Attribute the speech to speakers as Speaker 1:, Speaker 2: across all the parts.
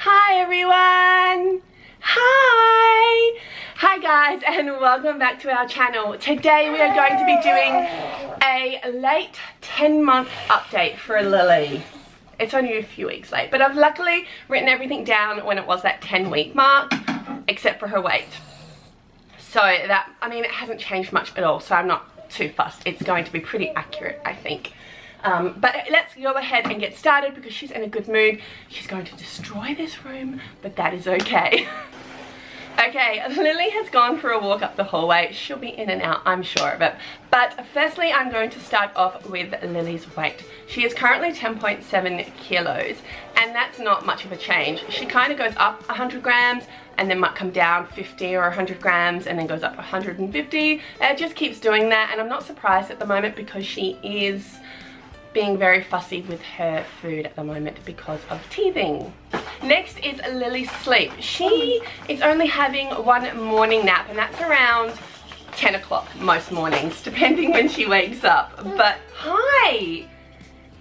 Speaker 1: Hi everyone! Hi guys, and welcome back to our channel. Today we are going to be doing a late 10-month update for Lily. It's only a few weeks late, but I've luckily written everything down when it was that 10-week mark, except for her weight. So that, I mean, it hasn't changed much at all, so I'm not too fussed. It's going to be pretty accurate, I think. But let's go ahead and get started because she's in a good mood. She's going to destroy this room, but that is okay. Okay, Lily has gone for a walk up the hallway. She'll be in and out, I'm sure of it. But firstly, I'm going to start off with Lily's weight. She is currently 10.7 kilos, and that's not much of a change. She kind of goes up 100 grams and then might come down 50 or 100 grams and then goes up 150. It just keeps doing that, and I'm not surprised at the moment because she is being very fussy with her food at the moment because of teething. Next is Lily's sleep. She is only having one morning nap, and that's around 10 o'clock most mornings, depending when she wakes up. But hi!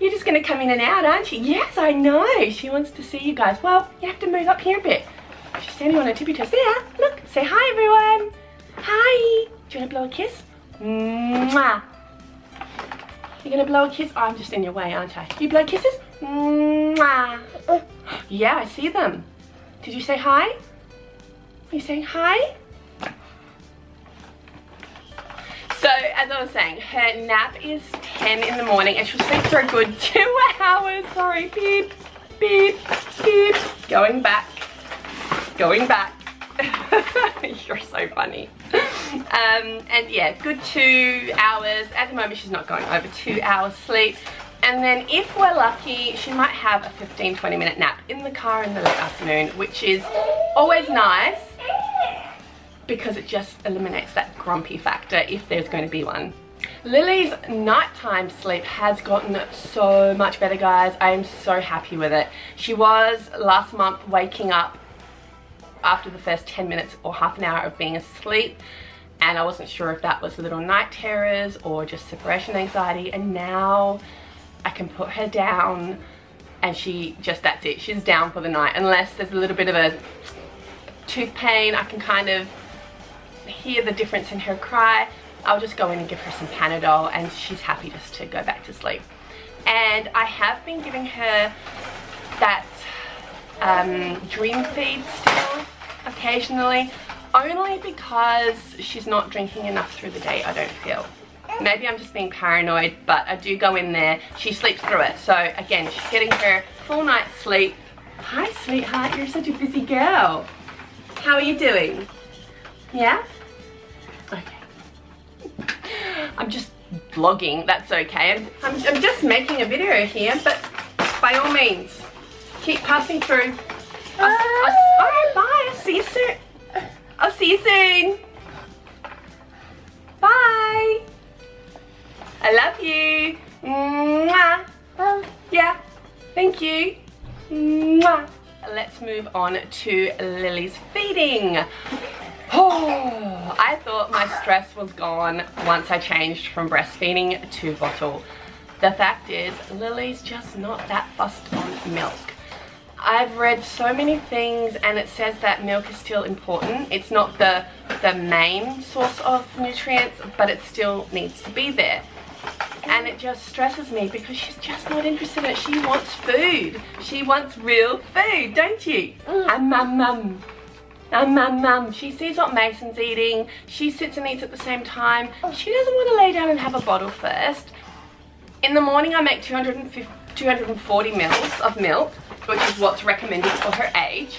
Speaker 1: You're just gonna come in and out, aren't you? Yes, I know. She wants to see you guys. Well, you have to move up here a bit. She's standing on her tippy toes. There, look, say hi everyone. Hi. Do you wanna blow a kiss? Mwah. You're gonna blow a kiss? Oh, I'm just in your way, aren't I? You blow kisses? Mwah. Yeah, I see them. Did you say hi? Are you saying hi? So, as I was saying, her nap is 10 in the morning and she'll sleep for a good 2 hours. Sorry, beep, beep, beep. Going back. Going back. You're so funny. And yeah, good 2 hours. At the moment she's not going over 2 hours sleep, and then if we're lucky she might have a 15-20 minute nap in the car in the late afternoon, which is always nice because it just eliminates that grumpy factor if there's going to be one. Lily's nighttime sleep has gotten so much better, guys. I am so happy with it. She was last month waking up after the first 10 minutes or half an hour of being asleep, and I wasn't sure if that was little night terrors or just separation anxiety, and now I can put her down and she just, that's it, she's down for the night. Unless there's a little bit of a tooth pain, I can kind of hear the difference in her cry. I'll just go in and give her some Panadol and she's happy just to go back to sleep. And I have been giving her that dream feed still occasionally, only because she's not drinking enough through the day, I don't feel. Maybe I'm just being paranoid, but I do go in there. She sleeps through it, so again, she's getting her full night's sleep. Hi sweetheart, you're such a busy girl. How are you doing? Yeah? Okay. I'm just vlogging, that's okay. I'm just making a video here, but by all means, keep passing through. Alright, bye. I'll see you soon. I'll see you soon. Bye. I love you. Mwah. Yeah. Thank you. Mwah. Let's move on to Lily's feeding. Oh, I thought my stress was gone once I changed from breastfeeding to bottle. The fact is, Lily's just not that fussed on milk. I've read so many things and it says that milk is still important. It's not the main source of nutrients, but it still needs to be there. And it just stresses me because she's just not interested in it. She wants food. She wants real food, don't you? Mum. Mum. She sees what Mason's eating. She sits and eats at the same time. She doesn't want to lay down and have a bottle first. In the morning I make 240 mils of milk, which is what's recommended for her age,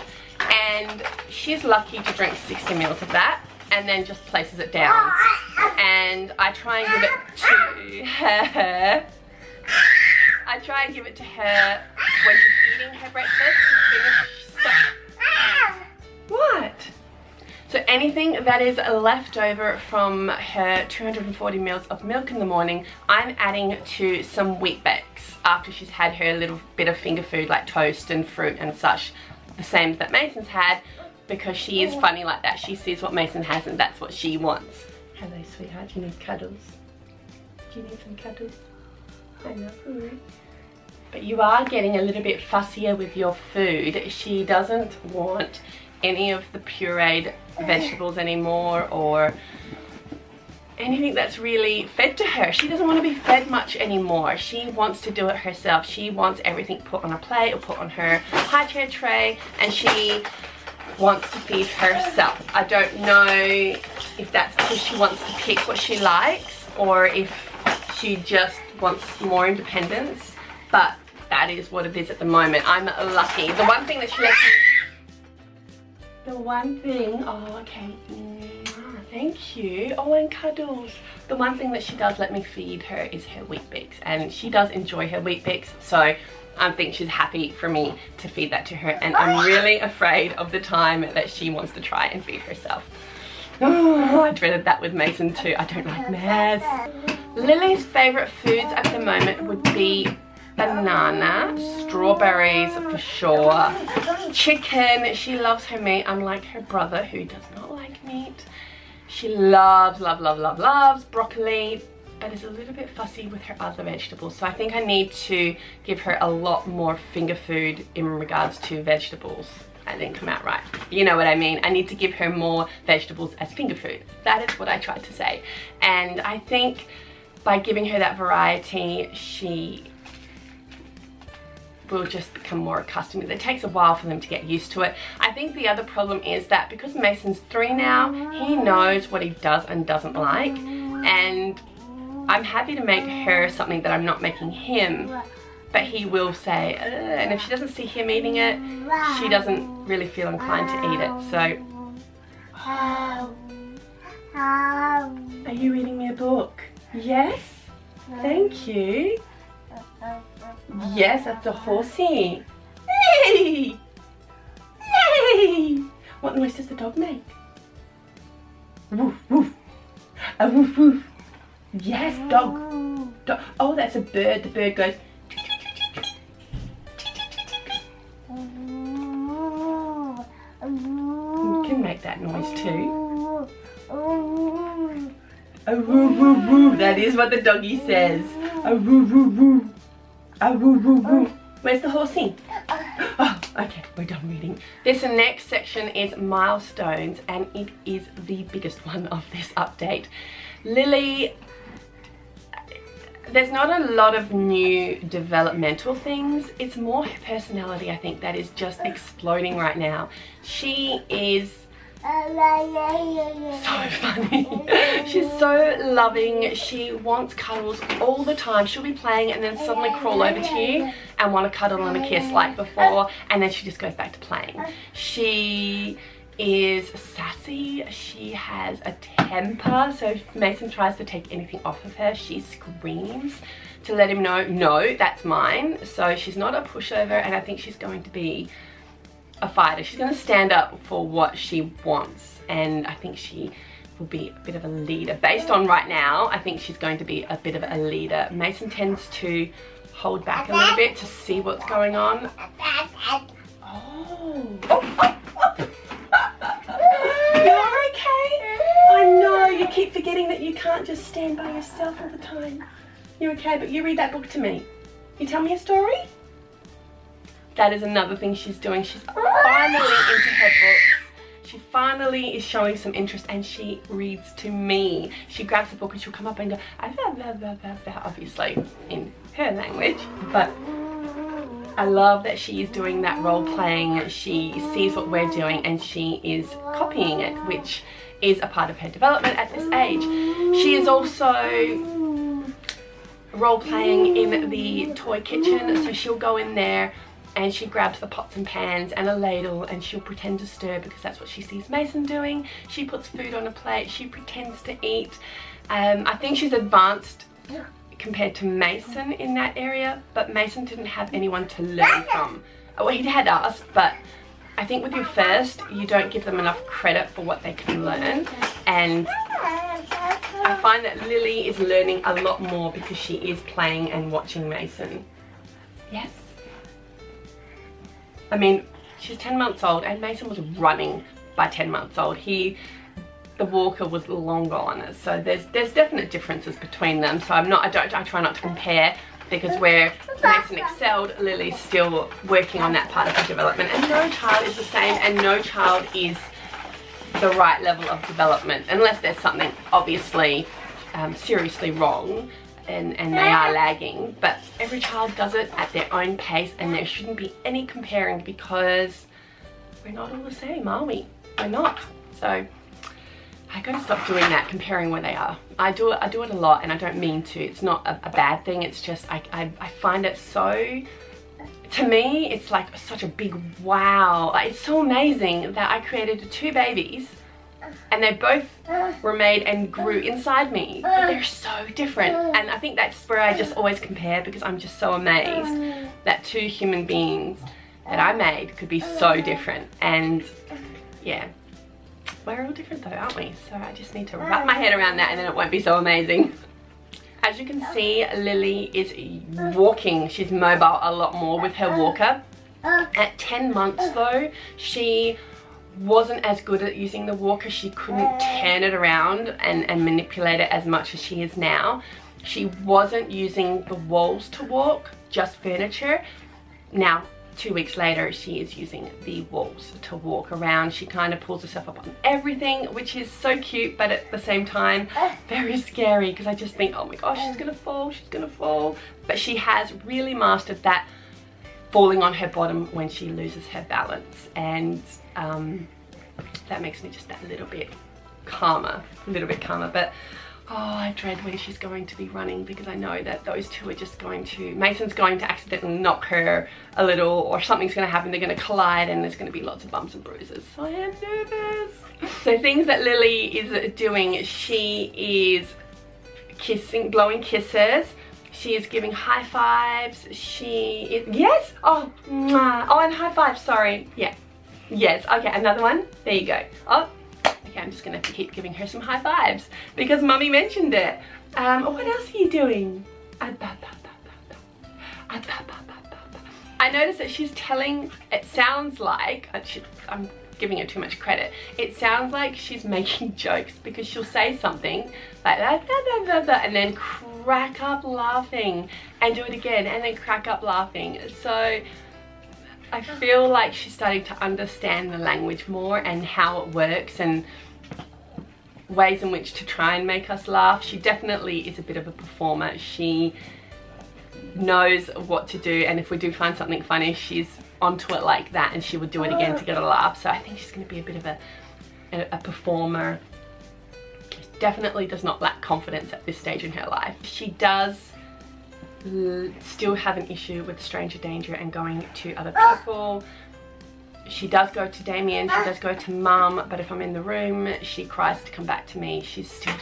Speaker 1: and she's lucky to drink 60 mils of that and then just places it down. And I try and give it to her. I try and give it to her when she's eating her breakfast to finish. What? So anything that is left over from her 240 mils of milk in the morning, I'm adding to some wheat bakes after she's had her little bit of finger food like toast and fruit and such, the same that Mason's had, because she is funny like that. She sees what Mason has and that's what she wants. Hello sweetheart, do you need cuddles? Do you need some cuddles? I love you. but you are getting a little bit fussier with your food. She doesn't want any of the pureed vegetables anymore, or anything that's really fed to her. She doesn't want to be fed much anymore. She wants to do it herself. She wants everything put on a plate or put on her high chair tray, and she wants to feed herself. I don't know if that's because she wants to pick what she likes or if she just wants more independence, but that is what it is at the moment. I'm lucky. The one thing that she lets me... oh, okay. Thank you. Oh, and cuddles. The one thing that she does let me feed her is her Wheat Bix, and she does enjoy her Wheat Bix, so I think she's happy for me to feed that to her, and I'm really afraid of the time that she wants to try and feed herself. Oh, I dreaded that with Mason too. I don't like mess. Lily's favourite foods at the moment would be banana, strawberries for sure, chicken. She loves her meat, unlike her brother who does not like meat. She loves broccoli, but is a little bit fussy with her other vegetables. So I think I need to give her a lot more finger food in regards to vegetables. That didn't come out right. You know what I mean. I need to give her more vegetables as finger food. That is what I tried to say. And I think by giving her that variety, she will just become more accustomed to it. It takes a while for them to get used to it. I think the other problem is that because Mason's 3 now, he knows what he does and doesn't like, and I'm happy to make her something that I'm not making him, but he will say, ugh, and if she doesn't see him eating it, she doesn't really feel inclined to eat it. So, are you reading me a book? Yes? Thank you. Yes, that's a horsey. Yay! Yay! What noise does the dog make? Woof, woof. A woof, woof. Yes, dog. Oh, that's a bird. The bird goes. You can make that noise too. A woo woo woo. That is what the doggy says. A woo woo woo. A woo woo woo. Where's the horsey? Oh, okay, we're done reading. This next section is milestones, and it is the biggest one of this update. Lily, there's not a lot of new developmental things. It's more her personality, I think, that is just exploding right now. She is so funny. She's so loving. She wants cuddles all the time. She'll be playing and then suddenly crawl over to you and want to cuddle and a kiss like before, and then she just goes back to playing. She is sassy. She has a temper, so if Mason tries to take anything off of her, she screams to let him know, no, that's mine. So she's not a pushover, and I think she's going to be a fighter. She's going to stand up for what she wants, and I think she will be a bit of a leader. Based on right now, I think she's going to be a bit of a leader. Mason tends to hold back a little bit to see what's going on. You're okay? I know, you keep forgetting that you can't just stand by yourself all the time. You're okay, but you read that book to me. You tell me a story? That is another thing she's doing. She's finally into her books. She finally is showing some interest, and she reads to me. She grabs the book and she'll come up and go, obviously in her language, but I love that she is doing that role playing. She sees what we're doing and she is copying it, which is a part of her development at this age. She is also role playing in the toy kitchen, so she'll go in there and she grabs the pots and pans and a ladle and she'll pretend to stir because that's what she sees Mason doing. She puts food on a plate, she pretends to eat. I think she's advanced compared to Mason in that area, but Mason didn't have anyone to learn from. Well, he had us, but I think with your first, you don't give them enough credit for what they can learn, and I find that Lily is learning a lot more because she is playing and watching Mason. Yes? I mean, she's 10 months old and Mason was running by 10 months old. The walker was long gone, so there's definite differences between them. So I try not to compare because where Mason excelled, Lily's still working on that part of her development, and no child is the same, and no child is the right level of development unless there's something obviously seriously wrong and they are lagging. But every child does it at their own pace, and there shouldn't be any comparing because we're not all the same, are we? We're not. So I gotta stop doing that, comparing where they are. I do it a lot, and I don't mean to. It's not a bad thing. It's just I find it so, to me, it's like such a big wow. Like, it's so amazing that I created 2 babies and they both were made and grew inside me, but they're so different. And I think that's where I just always compare, because I'm just so amazed that 2 human beings that I made could be so different. And yeah, we're all different though, aren't we? So I just need to wrap my head around that, and then it won't be so amazing. As you can see, Lily is walking. She's mobile a lot more with her walker. At 10 months though, she wasn't as good at using the walker. She couldn't turn it around and manipulate it as much as she is now. She wasn't using the walls to walk, just furniture. Now, 2 weeks later, she is using the walls to walk around. She kind of pulls herself up on everything, which is so cute, but at the same time, very scary, because I just think, oh my gosh, she's gonna fall, she's gonna fall. But she has really mastered that falling on her bottom when she loses her balance, and that makes me just that little bit calmer, but oh, I dread when she's going to be running, because I know that those 2 are just going to, Mason's going to accidentally knock her a little, or something's going to happen, they're going to collide, and there's going to be lots of bumps and bruises. So I am nervous. So things that Lily is doing, she is kissing, blowing kisses. She is giving high fives. She is, yes, oh, mwah. Oh, and high fives, sorry, yeah, yes, okay, another one, there you go. Oh, okay, I'm just gonna have to keep giving her some high fives because Mummy mentioned it. What else are you doing? I noticed that she's telling, it sounds like, I'm giving her too much credit, it sounds like she's making jokes, because she'll say something like that, and then crack up laughing, and do it again, and then crack up laughing. So I feel like she's starting to understand the language more and how it works, and ways in which to try and make us laugh. She definitely is a bit of a performer. She knows what to do, and if we do find something funny, she's onto it like that, and she would do it again to get a laugh. So I think she's going to be a bit of a performer. She definitely does not lack confidence at this stage in her life. She does still have an issue with stranger danger and going to other people. She does go to Damian, she does go to Mum, but if I'm in the room, she cries to come back to me. She's still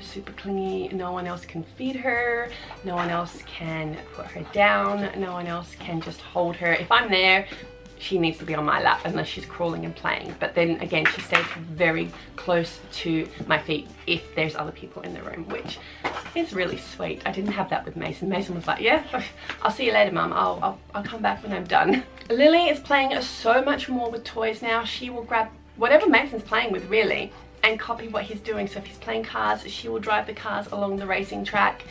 Speaker 1: super clingy. No one else can feed her, no one else can put her down, no one else can just hold her. If I'm there, she needs to be on my lap unless she's crawling and playing. But then again, she stays very close to my feet if there's other people in the room, which is really sweet. I didn't have that with Mason. Mason was like, yeah, I'll see you later, Mum. I'll come back when I'm done. Lily is playing so much more with toys now. She will grab whatever Mason's playing with, really, and copy what he's doing. So if he's playing cars, she will drive the cars along the racing track.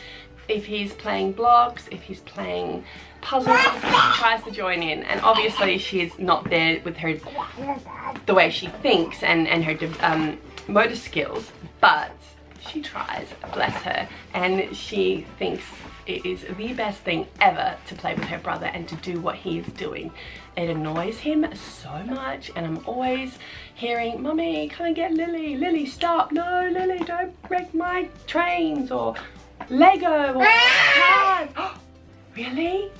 Speaker 1: If he's playing blocks, if he's playing puzzles, she tries to join in. And obviously she's not there with her, the way she thinks and her motor skills, but she tries, bless her, and she thinks it is the best thing ever to play with her brother and to do what he is doing. It annoys him so much, and I'm always hearing, Mummy, come and get Lily. Lily, stop. No, Lily, don't break my trains, or Lego, or cars. Really?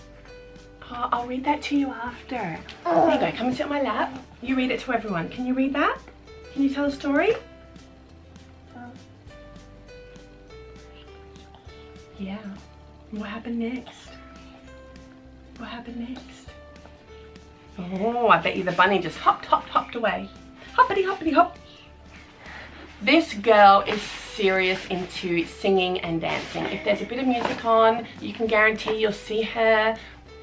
Speaker 1: Oh, I'll read that to you after. There you go, come and sit on my lap. You read it to everyone. Can you read that? Can you tell a story? Yeah. What happened next? What happened next? Oh, I bet you the bunny just hopped away. Hoppity, hoppity, hop. This girl is serious into singing and dancing. If there's a bit of music on, you can guarantee you'll see her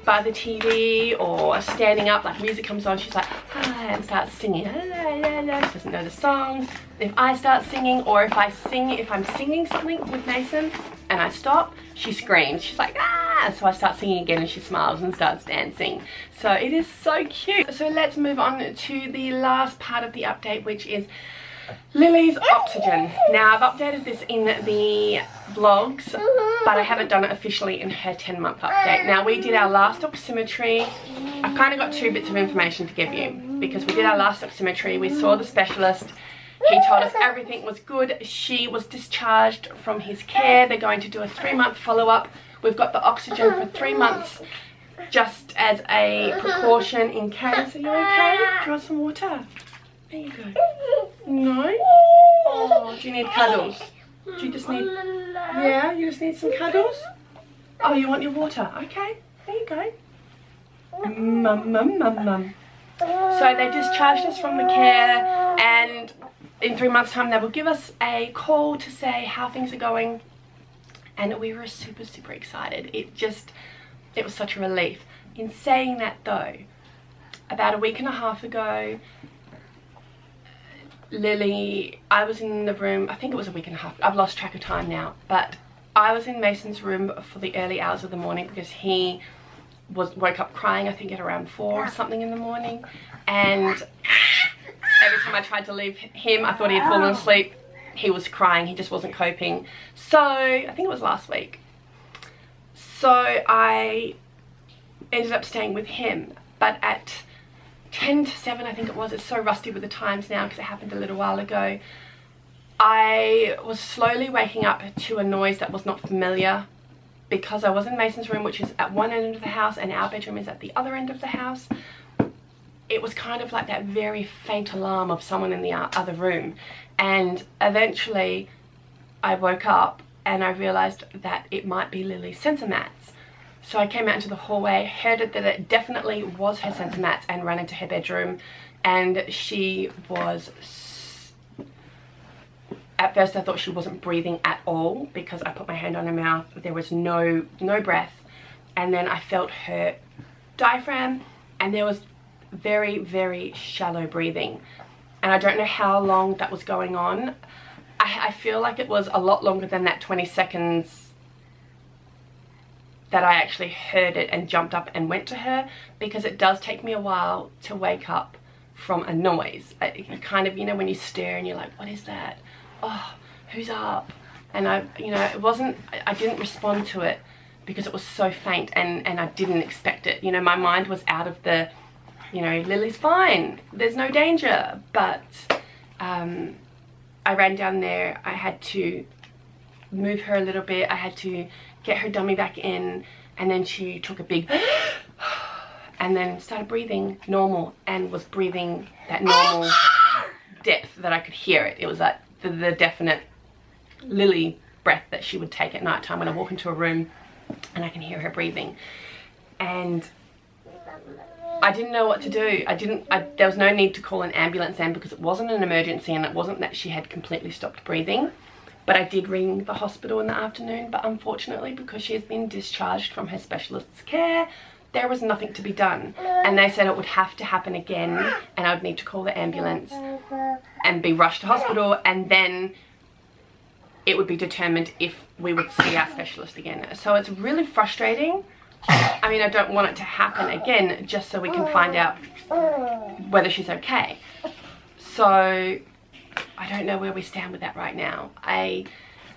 Speaker 1: by the TV or standing up, like music comes on, she's like, ah, and starts singing. She doesn't know the songs. If I start singing, or if I'm singing something with Mason and I stop, she screams. She's like, ah! has. So I start singing again and she smiles and starts dancing. So it is so cute. So let's move on to the last part of the update, which is Lily's oxygen. Now I've updated this in the vlogs, but I haven't done it officially in her 10-month update. Now we did our last oximetry. I've kind of got 2 bits of information to give you, because we did our last oximetry, we saw the specialist, he told us everything was good. She was discharged from his care. They're going to do a 3-month follow-up. We've got the oxygen for 3 months just as a precaution in case. Are you okay? Do you want some water? There you go. No? Oh, do you need cuddles? Do you just need... Yeah, you just need some cuddles? Oh, you want your water? Okay, there you go. Mum, mum, mum, mum. So they discharged us from the care, and in 3 months' time they will give us a call to say how things are going. And we were super, super excited. It was such a relief. In saying that though, about a week and a half ago, Lily, I was in the room, I think it was a week and a half, I've lost track of time now, but I was in Mason's room for the early hours of the morning because he woke up crying, I think at around 4 or something in the morning, and every time I tried to leave him, I thought he had fallen asleep. He was crying, he just wasn't coping. So I think it was last week, so I ended up staying with him, but at 10 to 7 I think it was, it's so rusty with the times now because it happened a little while ago, I was slowly waking up to a noise that was not familiar, because I was in Mason's room, which is at one end of the house, and our bedroom is at the other end of the house. It was kind of like that very faint alarm of someone in the other room, and eventually I woke up and I realized that it might be Lily's sensor mats. So I came out into the hallway, heard it that it definitely was her sensor mats, and ran into her bedroom, and she was... At first I thought she wasn't breathing at all because I put my hand on her mouth. There was no breath, and then I felt her diaphragm, and there was very, very shallow breathing, and I don't know how long that was going on. I feel like it was a lot longer than that 20 seconds that I actually heard it and jumped up and went to her, because it does take me a while to wake up from a noise. You kind of, you know, when you stare and you're like, what is that? Oh, who's up? And I didn't respond to it because it was so faint, and I didn't expect it. You know, my mind was out of the, you know, Lily's fine, there's no danger. But I ran down there, I had to move her a little bit, I had to get her dummy back in, and then she took a big and then started breathing normal, and was breathing that normal depth that I could hear it. It was like the definite Lily breath that she would take at night time when I walk into a room and I can hear her breathing. And I didn't know what to do. There was no need to call an ambulance then, because it wasn't an emergency, and it wasn't that she had completely stopped breathing. But I did ring the hospital in the afternoon, but unfortunately, because she has been discharged from her specialist's care, there was nothing to be done. And they said it would have to happen again, and I would need to call the ambulance and be rushed to hospital, and then it would be determined if we would see our specialist again. So it's really frustrating. I mean, I don't want it to happen again, just so we can find out whether she's okay. So I don't know where we stand with that right now. I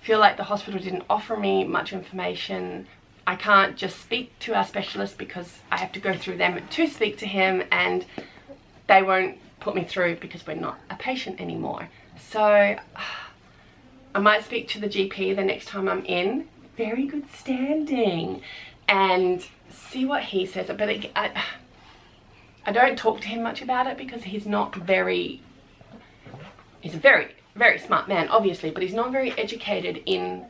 Speaker 1: feel like the hospital didn't offer me much information. I can't just speak to our specialist because I have to go through them to speak to him, and they won't put me through because we're not a patient anymore. So I might speak to the GP the next time I'm in very good standing and see what he says. But I don't talk to him much about it because he's not very... He's a very, very smart man, obviously, but he's not very educated in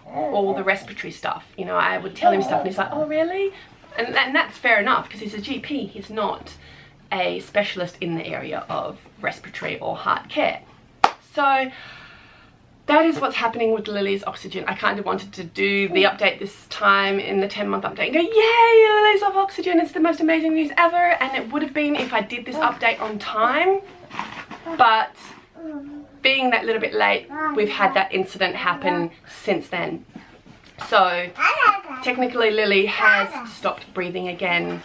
Speaker 1: all the respiratory stuff. You know, I would tell him stuff and he's like, oh really? And that's fair enough, because he's a GP. He's not a specialist in the area of respiratory or heart care. So that is what's happening with Lily's oxygen. I kind of wanted to do the update this time in the 10-month update and go, yay, Lily's off oxygen, it's the most amazing news ever. And it would have been if I did this update on time, but being that little bit late, we've had that incident happen since then. So technically Lily has stopped breathing again.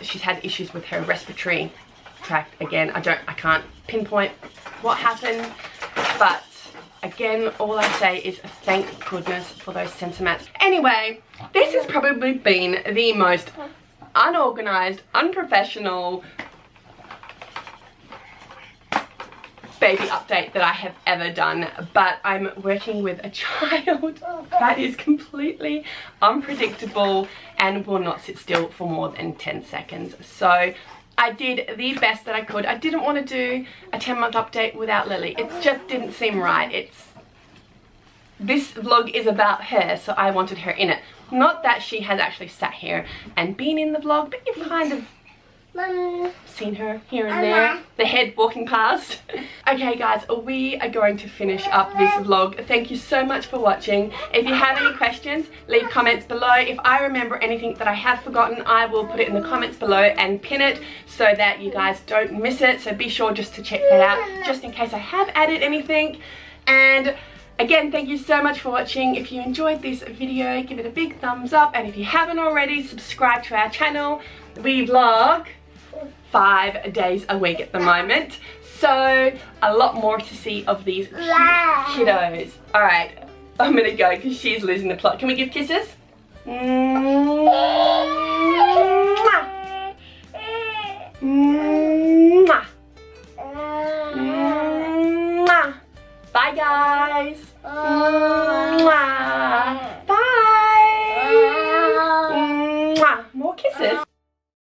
Speaker 1: She's had issues with her respiratory tract again. I can't pinpoint what happened, but again, all I say is thank goodness for those sensor mats. Anyway, this has probably been the most unorganized, unprofessional baby update that I have ever done, but I'm working with a child that is completely unpredictable and will not sit still for more than 10 seconds. So I did the best that I could. I didn't want to do a 10-month update without Lily. It just didn't seem right. This vlog is about her, so I wanted her in it. Not that she has actually sat here and been in the vlog, but you've kind of seen her here and there, the head walking past. Okay guys, we are going to finish up this vlog. Thank you so much for watching. If you have any questions, leave comments below. If I remember anything that I have forgotten, I will put it in the comments below and pin it so that you guys don't miss it. So be sure just to check that out, just in case I have added anything. And again, thank you so much for watching. If you enjoyed this video, give it a big thumbs up, and if you haven't already, subscribe to our channel. We vlog 5 days a week at the moment, so a lot more to see of these kiddos. Alright, I'm gonna go because she's losing the plot. Can we give kisses? Mwah. Mwah. Mwah. Bye guys.